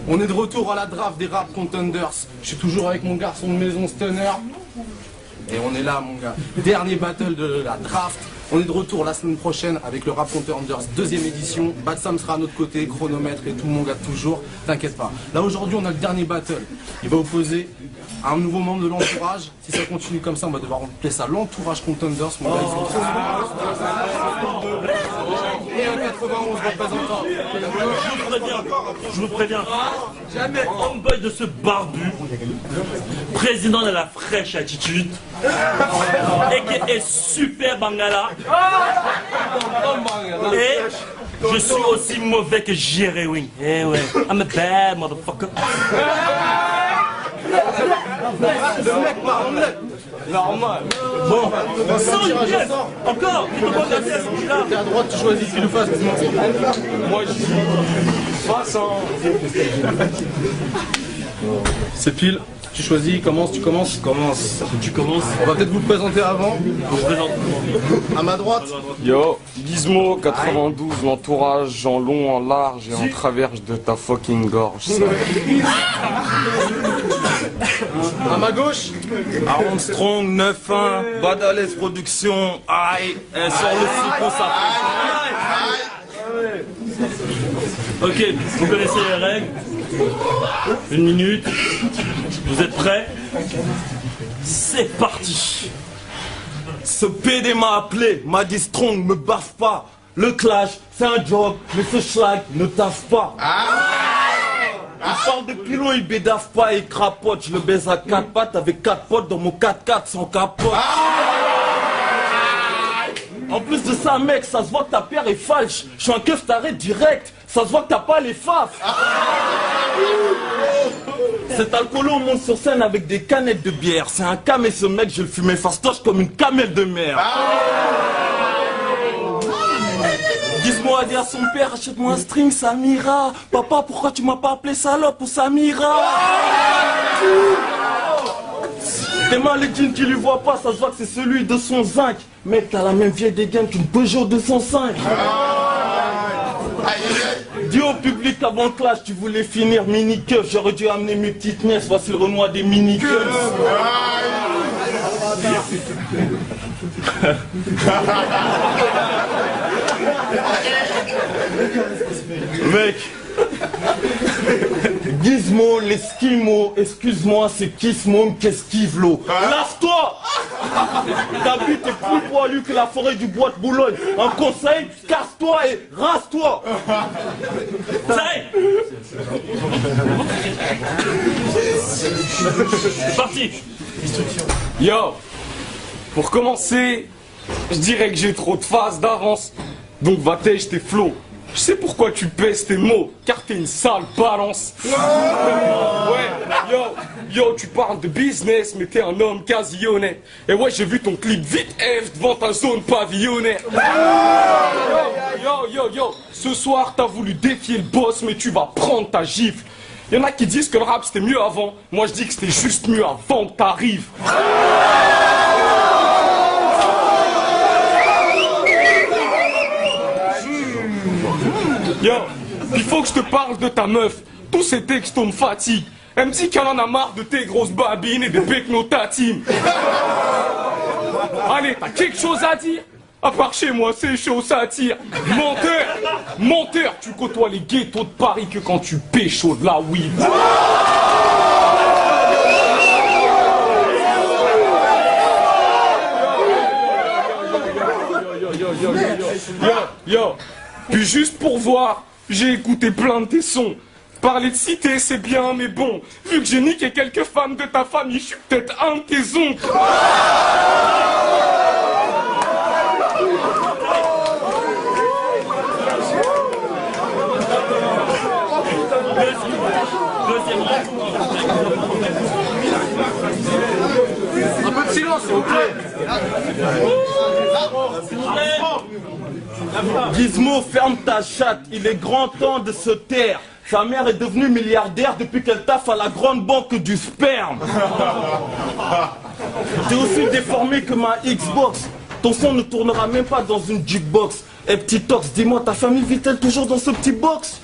On est de retour à la draft des Rap Contenders. Je suis toujours avec mon garçon de maison Stunner. Et on est là, mon gars. Dernier battle de la draft. On est de retour la semaine prochaine avec le Rap Contenders deuxième édition. Bad Sam sera à notre côté, chronomètre et tout, mon gars, toujours. T'inquiète pas. Là, aujourd'hui, on a le dernier battle. Il va opposer un nouveau membre de l'entourage. Si ça continue comme ça, on va devoir appeler ça l'entourage Contenders, mon gars. Et un 91 représentant. Je vous préviens, homeboy de ce barbu, président de la fraîche attitude, et qui est super bangala, et je suis aussi mauvais que Jerry Wing. Eh ouais, I'm a bad motherfucker. Le mec parle normal. Bon, encore, il te voit la tête, je suis là. T'es à droite, tu choisis pile ou face. Moi je suis face. C'est pile. Tu choisis, commence, tu commences. Tu commences. On va peut-être vous le présenter avant. Je présente. À ma droite. Yo, Gizmo 92, l'entourage en long, en large et en travers de ta fucking gorge. À ma gauche. Armstrong 9-1, Badales Productions, aïe, sur le site ça. Ok, vous connaissez les règles. 1 minute. Vous êtes prêts? C'est parti. Ce PD m'a appelé, m'a dit Strong, me baffe pas. Le clash, c'est un job, mais ce schlag ne taffe pas. Il parle de pilon, il bédaffe pas, il crapote. Je le baise à 4 pattes avec 4 potes dans mon 4x4 sans capote. En plus de ça, mec, ça se voit que ta paire est falche. Je suis un keuf taré direct. Ça se voit que t'as pas les faf. Cet alcoolo, on monte sur scène avec des canettes de bière. C'est un cam et ce mec, je le fumais fastoche comme une camelle de mer. Dis-moi à dire à son père, achète-moi un string, Samira. Papa, pourquoi tu m'as pas appelé salope ou Samira? T'es mal les jeans qui lui voient pas, ça se voit que c'est celui de son zinc. Mec, t'as la même vieille dégaine qu'une Peugeot 205. Dis au public avant le clash, tu voulais finir mini-keuf. J'aurais dû amener mes petites nièces, voici le Renoir des mini-keufs. Mec, Gizmo, l'esquimau, excuse-moi, c'est Kismo, qu'esquive l'eau. Lave-toi! Ta bite est plus poilue que la forêt du bois de Boulogne. Un conseil, casse-toi et rase-toi! Ça y est. C'est parti. Yo, pour commencer, je dirais que j'ai trop de phases d'avance. Donc va tèche tes flots. Je sais pourquoi tu pèses tes mots, car t'es une sale balance. Ouais, yo, tu parles de business, mais t'es un homme quasi honnête. Et ouais, j'ai vu ton clip vite F devant ta zone pavillonnaire. Yo, ce soir t'as voulu défier le boss, mais tu vas prendre ta gifle. Y'en a qui disent que le rap c'était mieux avant. Moi je dis que c'était juste mieux avant que t'arrives. Yo, il faut que je te parle de ta meuf. Tous ces textos me fatiguent. Elle me dit qu'elle en a marre de tes grosses babines et des pecnotatimes. Allez, t'as quelque chose à dire? À part chez moi, c'est chaud, ça tire. Menteur, tu côtoies les ghettos de Paris que quand tu pécho de la weed. Yo, puis juste pour voir, j'ai écouté plein de tes sons. Parler de cité, c'est bien, mais bon, vu que j'ai niqué quelques femmes de ta famille, je suis peut-être un de tes oncles. Un peu de silence, s'il vous plaît. Gizmo, ferme ta chatte, il est grand temps de se taire. Sa mère est devenue milliardaire depuis qu'elle taffe à la grande banque du sperme. T'es aussi déformé que ma Xbox. Ton son ne tournera même pas dans une jukebox. Et petit Tox, dis-moi, ta famille vit-elle toujours dans ce petit box?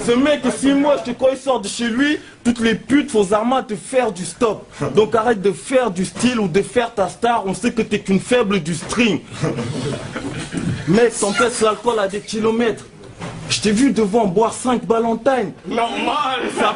Ce mec, si moi je te crois, il sort de chez lui, toutes les putes font armes à te faire du stop. Donc arrête de faire du style ou de faire ta star, on sait que t'es qu'une faible du string. Mec, t'empêches l'alcool à des kilomètres. Je t'ai vu devant boire 5 Ballantines. Normal, ça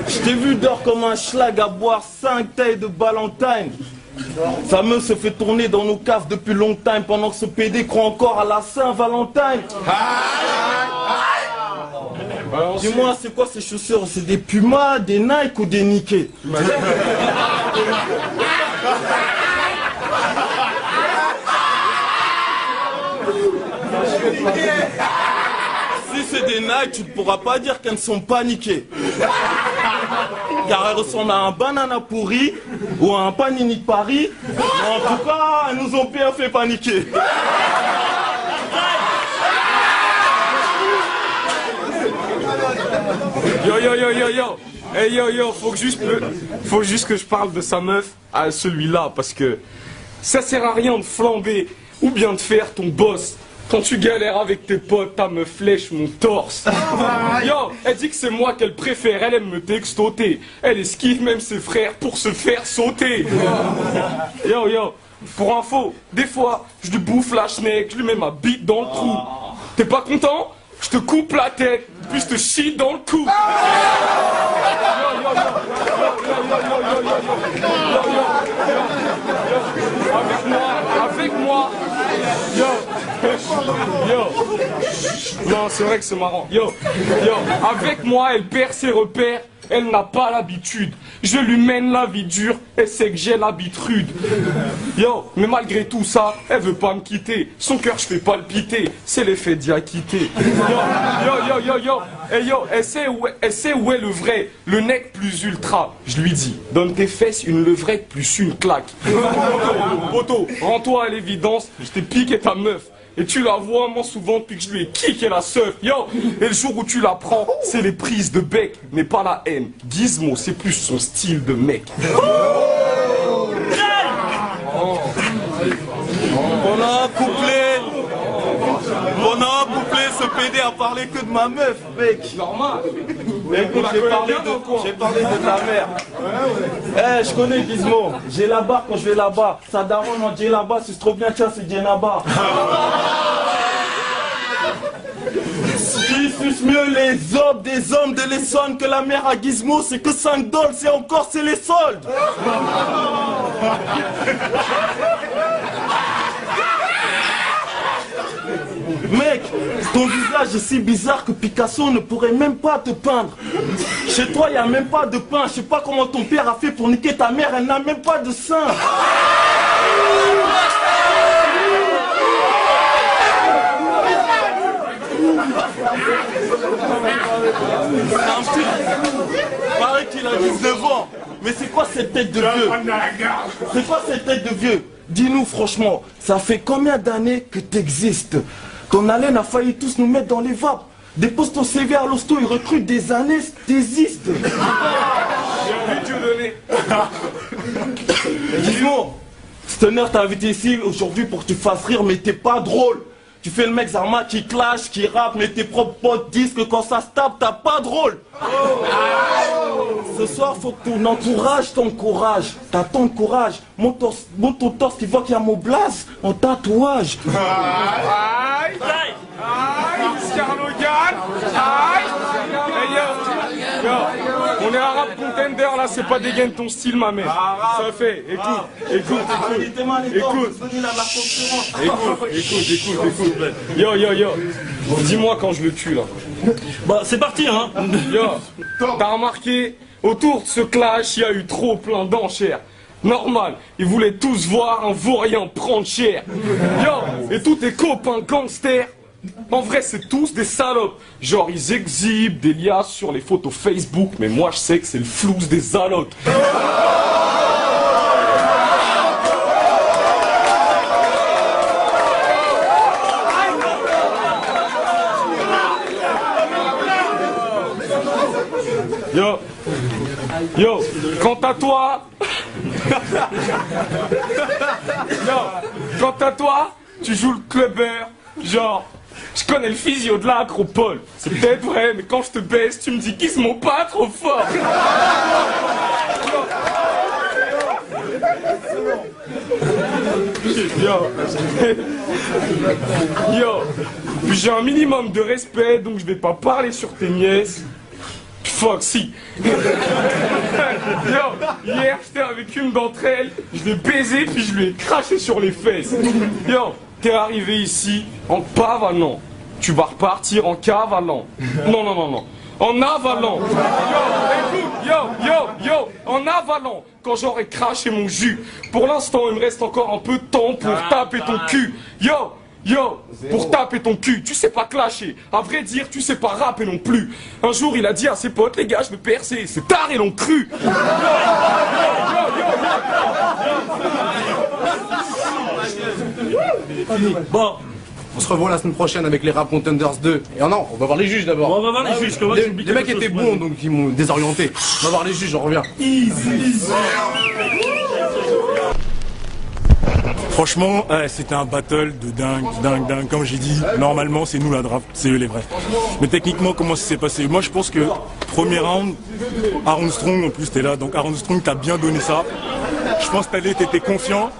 Je t'ai vu dehors comme un schlag à boire 5 tailles de Ballantine. Sa meuf se fait tourner dans nos caves depuis longtemps pendant que ce PD croit encore à la Saint-Valentin. Dis-moi, c'est quoi ces chaussures? C'est des Pumas, des Nike ou des Nike? Si c'est des Nike, tu ne pourras pas dire qu'elles ne sont pas niquées. Car elles ressemblent à un banana pourri ou à un panini de Paris. Mais en tout cas, elles nous ont bien fait paniquer. Yo. Hey yo, faut juste que je parle de sa meuf à celui-là, parce que ça sert à rien de flamber ou bien de faire ton boss. Quand tu galères avec tes potes, ta meuf flèche mon torse. Yo, elle dit que c'est moi qu'elle préfère, elle aime me textoter. Elle esquive même ses frères pour se faire sauter. Yo, pour info, des fois, je lui bouffe la schneck, je lui mets ma bite dans le trou. T'es pas content? Je te coupe la tête, puis je te chie dans le cou. Avec moi. Yo. Non, c'est vrai que c'est marrant. Yo. Avec moi, elle perd ses repères. Elle n'a pas l'habitude. Je lui mène la vie dure. Elle sait que j'ai l'habitude. Yo, mais malgré tout ça, elle veut pas me quitter. Son cœur, je fais palpiter. C'est l'effet diaquité. Yo. Et yo, elle sait où est le vrai. Le nec plus ultra. Je lui dis, donne tes fesses une levrette plus une claque. Poto, rends-toi à l'évidence. Je t'ai piqué ta meuf. Et tu la vois moins souvent depuis que je lui ai kické la seuf. Yo, et le jour où tu la prends, c'est les prises de bec, mais pas la haine. Gizmo, c'est plus son style de mec. Pendant un couplet, ce PD a parlé que de ma meuf, mec. Normal. Mais écoute, j'ai parlé de ta mère. Eh, je connais Gizmo. J'ai la barre quand je vais là-bas. Ça daronne en j'ai là-bas, c'est trop bien, tiens, c'est Djenaba. Qui suce mieux les hommes des hommes de l'Essonne que la mère à Gizmo, c'est que 5 dollars, c'est encore, c'est les soldes. Mec, ton visage est si bizarre que Picasso ne pourrait même pas te peindre. Chez toi, il n'y a même pas de pain. Je sais pas comment ton père a fait pour niquer ta mère, elle n'a même pas de sein. Paraît qu'il a 19 ans. Mais c'est quoi cette tête de vieux? C'est quoi cette tête de vieux? Dis-nous franchement, ça fait combien d'années que t'existes? Ton haleine a failli tous nous mettre dans les vapes. Des postes au CV à l'hosto, ils recrutent des anesthésistes. J'ai envie de Dieu donner. Dis-moi, Stoner t'a invité ici aujourd'hui pour que tu fasses rire, mais t'es pas drôle. Tu fais le mec Zarma qui clash, qui rappe, mais tes propres potes disent que quand ça se tape, t'as pas drôle. Ce soir, faut que ton entourage t'encourage. T'as tant de courage. Monte ton torse, tu vois qu'il y a mon blaze en tatouage. Aïe, Scarlogan. Aïe. Yo, on est un rap contender là, c'est pas dégaine ton style, ma mère. Ça fait, écoute. Yo. Dis-moi quand je le tue là. Bah, c'est parti, hein. Yo, t'as remarqué, autour de ce clash, il y a eu trop plein d'enchères. Normal, ils voulaient tous voir un vaurien prendre cher. Yo, et tous tes copains gangsters, en vrai c'est tous des salopes. Genre ils exhibent des liasses sur les photos Facebook, mais moi je sais que c'est le flouze des allocs. Yo, quant à toi... Yo, quant à toi, tu joues le clubbeur, genre... Je connais le physio de l'Acropole. C'est peut-être vrai, mais quand je te baisse, tu me dis qu'ils se m'ont pas trop fort. Yo, puis j'ai un minimum de respect, donc je vais pas parler sur tes nièces. Fuck, si. Yo, hier, j'étais avec une d'entre elles, je l'ai baisé, puis je lui ai craché sur les fesses. Yo, t'es arrivé ici en pavalant. Tu vas repartir en cavalant. Non, non, non, non. En avalant. Yo, en avalant. Quand j'aurai craché mon jus. Pour l'instant, il me reste encore un peu de temps pour taper ton cul. Yo, pour taper ton cul, tu sais pas clasher. À vrai dire, tu sais pas rapper non plus. Un jour, il a dit à ses potes, les gars, je vais percer. C'est tard, ils l'ont cru. Bon, On se revoit la semaine prochaine avec les Rap Contenders 2. Et non, on va voir les juges d'abord. on va voir les juges. Les mecs étaient bons, donc ils m'ont désorienté. On va voir les juges, on revient. Franchement, c'était un battle de dingue. Comme j'ai dit, normalement, c'est nous la draft, c'est eux les vrais. Mais techniquement, comment ça s'est passé? Moi, je pense que premier round, Aaron Strong, en plus, t'es là. Donc, Aaron Strong, t'as bien donné ça. Je pense que t'étais confiant.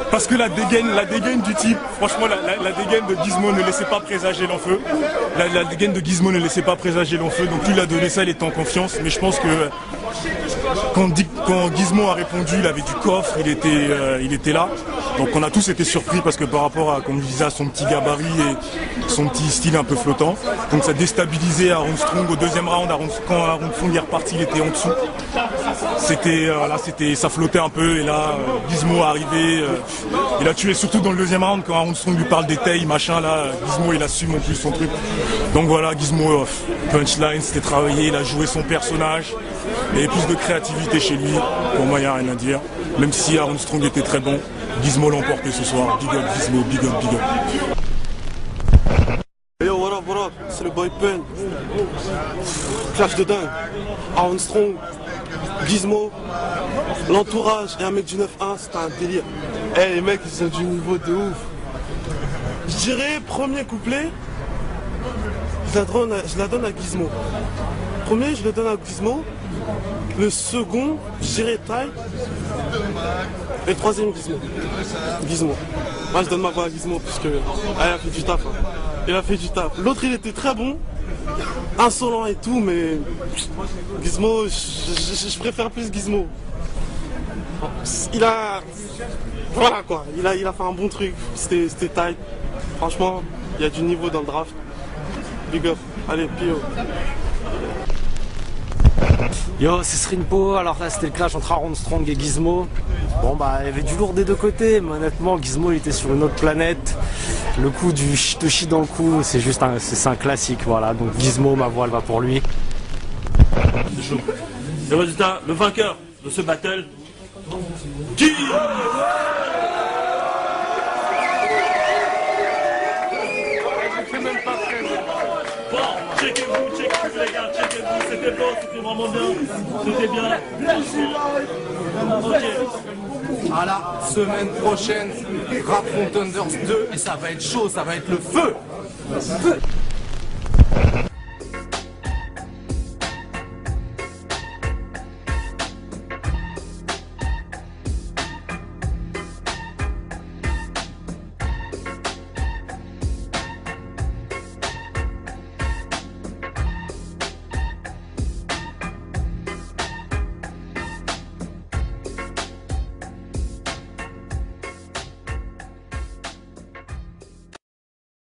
Parce que la dégaine du type, franchement, la dégaine de Gizmo ne laissait pas présager l'enfeu. La dégaine de Gizmo ne laissait pas présager l'enfeu. Donc, lui, il a donné ça, il était en confiance. Mais je pense que quand Gizmo a répondu, il avait du coffre, il était là. Donc on a tous été surpris parce que par rapport à, comme je disais, à son petit gabarit et son petit style un peu flottant. Donc ça déstabilisait Aaron Strong. Au deuxième round, quand Aaron Strong est reparti, il était en dessous. Ça flottait un peu et là, Gizmo est arrivé. Il a tué surtout dans le deuxième round quand Aaron Strong lui parle des tailles, machin là. Gizmo il assume en plus son truc. Donc voilà, Gizmo, punchline, c'était travaillé, il a joué son personnage. Il y avait plus de créativité chez lui. Pour moi, il n'y a rien à dire. Même si Aaron Strong était très bon, Gizmo l'a emporté ce soir. Big up Gizmo, big up. Yo, what up, c'est le boy Pen. Clash de dingue. Aaron Strong, Gizmo, l'entourage et un mec du 9-1, c'était un délire. Eh les mecs, ils ont du niveau de ouf. Je dirais, premier couplet, je la donne à Gizmo. Premier, je le donne à Gizmo. Le second, je dirais Taille. Et le troisième, Gizmo. Moi, je donne ma voix à Gizmo parce que il a fait du taf. Il a fait du taf. L'autre, il était très bon, insolent et tout, mais Gizmo, je préfère plus Gizmo. Voilà quoi, il a fait un bon truc. C'était Taille. Franchement, il y a du niveau dans le draft. Big up. Allez, Pio. Yo, c'est Srinpo. Alors là, c'était le clash entre Aaron Strong et Gizmo. Bon, bah, il y avait du lourd des deux côtés, mais honnêtement, Gizmo, il était sur une autre planète. Le coup du Shitoshi dans le cou, c'est un classique, voilà. Donc Gizmo, ma voix, elle va pour lui. C'est chaud. Le résultat, le vainqueur de ce battle, qui Bon, checkez-vous les gars, checkez-vous, c'était bon, c'était vraiment bien, c'était bien. Ok. À la semaine prochaine, Rap Contenders 2, et ça va être chaud, ça va être le feu.